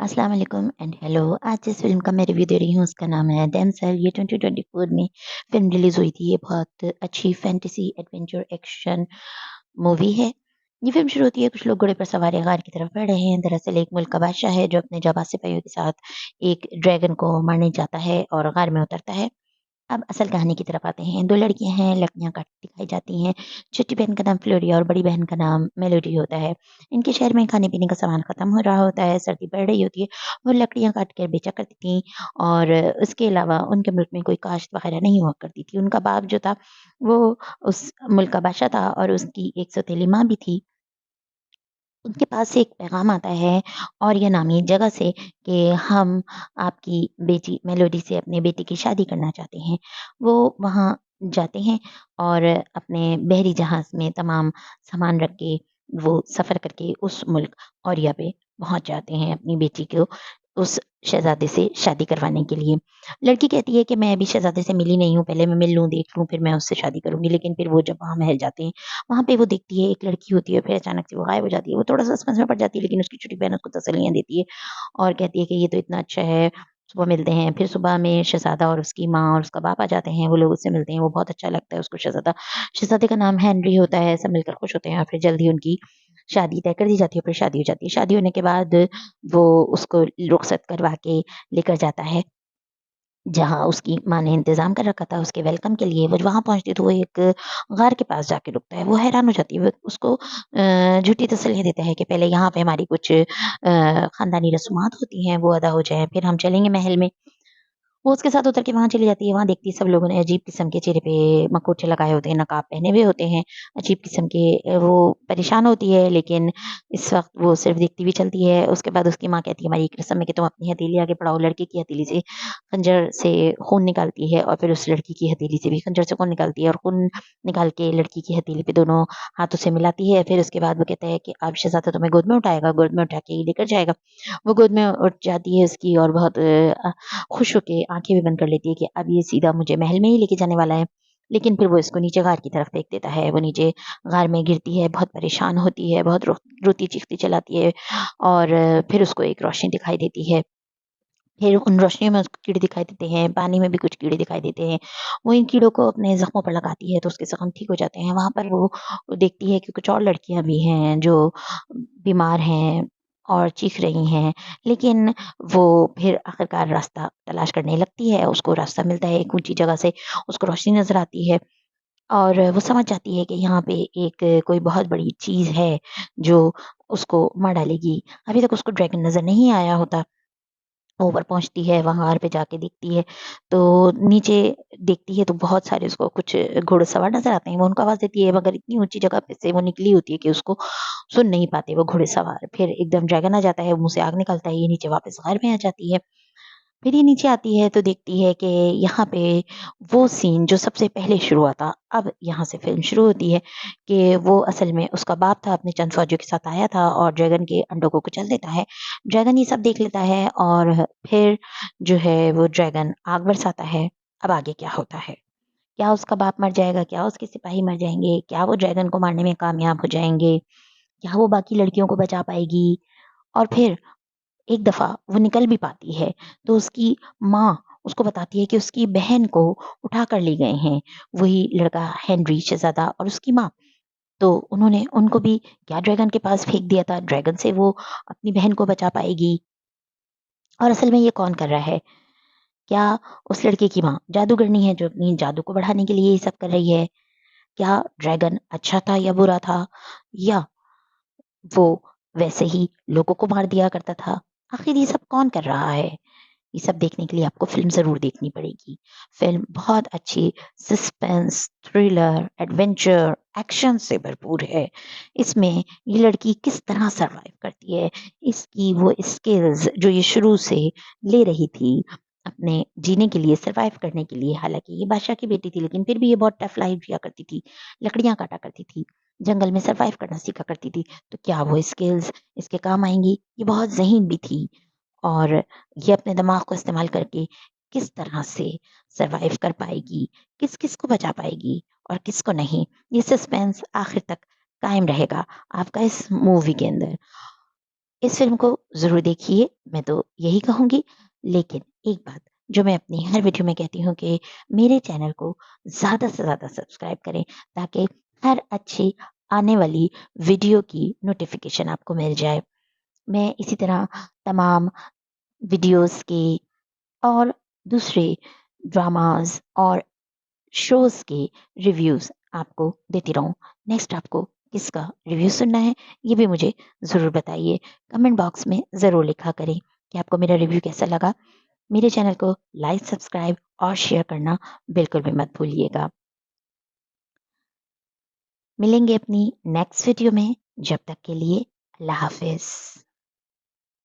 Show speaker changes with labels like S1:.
S1: अस्सलाम वालेकुम and hello. आज जिस फ़िल्म का मैं रिव्यू दे रही हूँ उसका नाम है डैमसेल। ये 2024 में फ़िल्म रिलीज़ हुई थी। ये बहुत अच्छी फैंटेसी एडवेंचर एक्शन मूवी है। ये फ़िल्म शुरू होती है, कुछ लोग घोड़े पर सवार गार की तरफ बढ़ रहे हैं। दरअसल एक मुल्क का बादशाह है जो अपने जाबाज़ सिपाहियों के साथ एक ड्रैगन को मारने जाता है और गार में उतरता है। अब असल कहानी की तरफ आते हैं। 2 लड़कियाँ हैं, लड़कियाँ काटी दिखाई जाती हैं। छोटी बहन का नाम फ्लोरिया और बड़ी बहन का नाम मेलोडी होता है। इनके शहर में खाने-पीने का सामान खत्म हो रहा होता है, सर्दी बढ़ रही होती है। वो लकड़ियाँ काट कर बेचा करती थीं और उसके अलावा उनके मुल्क में कोई काश्त वगैरह नहीं हुआ करती थी। उनका बाप जो था, वो उस मुल्क का बादशाह था और उसकी एक सौतेली माँ भी थी। उनके पास से एक पैगाम आता है और ये नामी जगह से कि हम आपकी बेटी मेलोडी से अपने बेटे की शादी करना चाहते हैं। वो वहाँ जाते हैं और अपने बहरी जहाज़ में तमाम सामान रख के वो सफ़र करके उस मुल्क औरिया पे पहुँच जाते हैं अपनी बेटी को उस शहज़ादे से शादी करवाने के लिए। लड़की कहती है कि मैं अभी शहज़ादे से मिली नहीं हूँ, पहले मैं मिल लूँ, देख लूँ, फिर मैं उससे शादी करूँगी। लेकिन फिर वो जब वहाँ महल जाते हैं, वहाँ पे वो देखती है एक लड़की होती है, फिर अचानक से वो गायब हो जाती है। वो थोड़ा-सा सस्पेंस में पड़ जाती है, लेकिन उसकी छोटी बहन उसको तसल्लियाँ देती है और कहती है कि ये तो इतना अच्छा है, सुबह मिलते हैं। फिर सुबह में शहज़ादा और उसकी माँ और उसका बाप आ जाते हैं, वो लोग उससे मिलते हैं, वो बहुत अच्छा लगता है उसको शहज़ादा। शहज़ादे का नाम हेनरी होता है, सब मिलकर खुश होते हैं और फिर जल्द ही उनकी शादी तय कर दी जाती है, फिर शादी हो जाती है। शादी होने के बाद वो उसको रुखसत करवा के लेकर जाता है जहाँ उसकी माँ ने इंतज़ाम कर रखा था उसके वेलकम के लिए। वो वहाँ पहुँचती है तो वो एक गार के पास जाके रुकता है। वो हैरान हो जाती है, वो उसको झूठी तसल्ली देता है कि पहले यहाँ पे हमारी कुछ ख़ानदानी रस्मात होती हैं, वो अदा हो जाएँ, फिर हम चलेंगे महल में। वो उसके साथ उतर के वहाँ चली जाती है, वहाँ देखती है सब लोगों ने अजीब किस्म के चेहरे पे मकोटे लगाए होते हैं, नकाब पहने हुए होते हैं, अजीब किस्म के वो परेशान होती है, लेकिन इस वक़्त वो सिर्फ़ देखती हुई चलती है। उसके बाद उसकी माँ कहती है, "हमारी एक रस्म है कि तुम अपनी हथेली आगे बढ़ाओ।" लड़के की हथेली से खंजर से खून निकालती है और फिर उस लड़की की हथेली से भी खंजर से खून निकालती है और खून निकाल के लड़की की हथेली पे दोनों हाथों से मिलाती है। फिर उसके बाद वो कहता है कि अब शहज़ादा तुम्हें गोद में उठाएगा, गोद में उठा के ही लेकर जाएगा। वो गोद में उठ जाती है उसकी और बहुत खुश होके आँखें भी बंद कर लेती है कि अब ये सीधा मुझे महल में ही लेके जाने वाला है। लेकिन फिर वो इसको नीचे गार की तरफ फेंक देता है। वो नीचे गार में गिरती है, बहुत परेशान होती है, बहुत रोती चीखती चिल्लाती है और फिर उसको एक रोशनी दिखाई देती है। फिर उन रोशनियों में उसको कीड़े दिखाई देते हैं, पानी में भी कुछ कीड़े दिखाई देते हैं। वो इन कीड़ों को अपने ज़ख्मों पर लगाती है तो उसके ज़ख्म ठीक हो जाते हैं। वहाँ पर वो देखती है कि कुछ और लड़कियाँ भी हैं जो बीमार हैं और चीख रही हैं। लेकिन वो फिर आखिरकार रास्ता तलाश करने लगती है, उसको रास्ता मिलता है एक ऊँची जगह से, उसको रोशनी नज़र आती है और वो समझ जाती है कि यहाँ पे एक कोई बहुत बड़ी चीज़ है जो उसको मार डालेगी। अभी तक उसको ड्रैगन नज़र नहीं आया होता। ऊपर पहुँचती है, वहाँ पे जाके देखती है, तो नीचे देखती है तो बहुत सारे उसको कुछ घुड़सवार नज़र आते हैं, वो उनको आवाज़ देती है मगर इतनी ऊँची जगह पे से वो निकली होती है कि उसको सुन नहीं पाते वो घुड़सवार। फिर एकदम ड्रैगन आ जाता है, मुँह से आग निकलता है, ये नीचे वापस घर में आ जाती है। फिर ये नीचे आती है तो देखती है कि यहाँ पे वो सीन जो सबसे पहले शुरू हुआ था, अब यहाँ से फ़िल्म शुरू होती है कि वो असल में उसका बाप था, अपने चंद फ़ौजियों के साथ आया था और ड्रैगन के अंडों को कुचल देता है। ड्रैगन ये सब देख लेता है और फिर जो है वो ड्रैगन आग बरसाता है। अब आगे क्या होता है? क्या उसका बाप मर जाएगा? क्या उसके सिपाही मर जाएँगे? क्या वो ड्रैगन को मारने में कामयाब हो जाएँगे? क्या वो बाकी लड़कियों को बचा पाएगी? और फिर एक दफ़ा वो निकल भी पाती है, तो उसकी माँ उसको बताती है कि उसकी बहन को उठा कर ले गए हैं, वही लड़का हेनरी शहज़ादा और उसकी माँ। तो उन्होंने उनको भी क्या ड्रैगन के पास फेंक दिया था, ड्रैगन से वो अपनी बहन को बचा पाएगी? और असल में ये कौन कर रहा है? क्या उस लड़के की माँ जादूगरनी है जो अपनी जादू को बढ़ाने के लिए ये सब कर रही है? क्या ड्रैगन अच्छा था या बुरा था? या वो वैसे ही लोगों को मार दिया करता था? आखिर ये सब कौन कर रहा है? ये सब देखने के लिए आपको फ़िल्म ज़रूर देखनी पड़ेगी। फ़िल्म बहुत अच्छी सस्पेंस, थ्रिलर, एडवेंचर, एक्शन से भरपूर है। इसमें ये लड़की किस तरह सर्वाइव करती है, इसकी वो स्किल्स जो ये शुरू से ले रही थी, अपने जीने के लिए, सर्वाइव करने के लिए। हालाँकि ये बादशाह की बेटी थी, लेकिन फिर भी ये बहुत टफ लाइफ़ जिया करती थी। लकड़ियाँ काटा करती थी, जंगल में सर्वाइव करना सीखा करती थी। तो क्या वो स्किल्स इसके काम आएँगी? ये बहुत ज़हीन भी थी। और ये अपने दिमाग को इस्तेमाल करके किस तरह से सर्वाइव कर पाएगी, किस-किस को बचा पाएगी और किसको नहीं, ये सस्पेंस आखिर तक कायम रहेगा आपका इस मूवी के अंदर। इस फ़िल्म को ज़रूर देखिए, मैं तो यही कहूँगी। लेकिन एक बात जो मैं अपनी हर वीडियो में कहती हूँ कि मेरे चैनल को ज़्यादा से ज़्यादा सब्सक्राइब करें, ताकि हर अच्छी आने वाली वीडियो की नोटिफ़िकेशन आपको मिल जाए। मैं इसी तरह तमाम वीडियोज़ के और दूसरे ड्रामाज़ और शोज़ के रिव्यूज़ आपको देती रहूँ। नेक्स्ट आपको किसका रिव्यू सुनना है, ये भी मुझे ज़रूर बताइए। कमेंट बॉक्स में ज़रूर लिखा करें कि आपको मेरा रिव्यू कैसा लगा। मेरे चैनल को लाइक, सब्सक्राइब और शेयर करना बिल्कुल भी मत भूलिएगा। मिलेंगे अपनी नेक्स्ट वीडियो में, जब तक के लिए अल्लाह हाफ़िज़।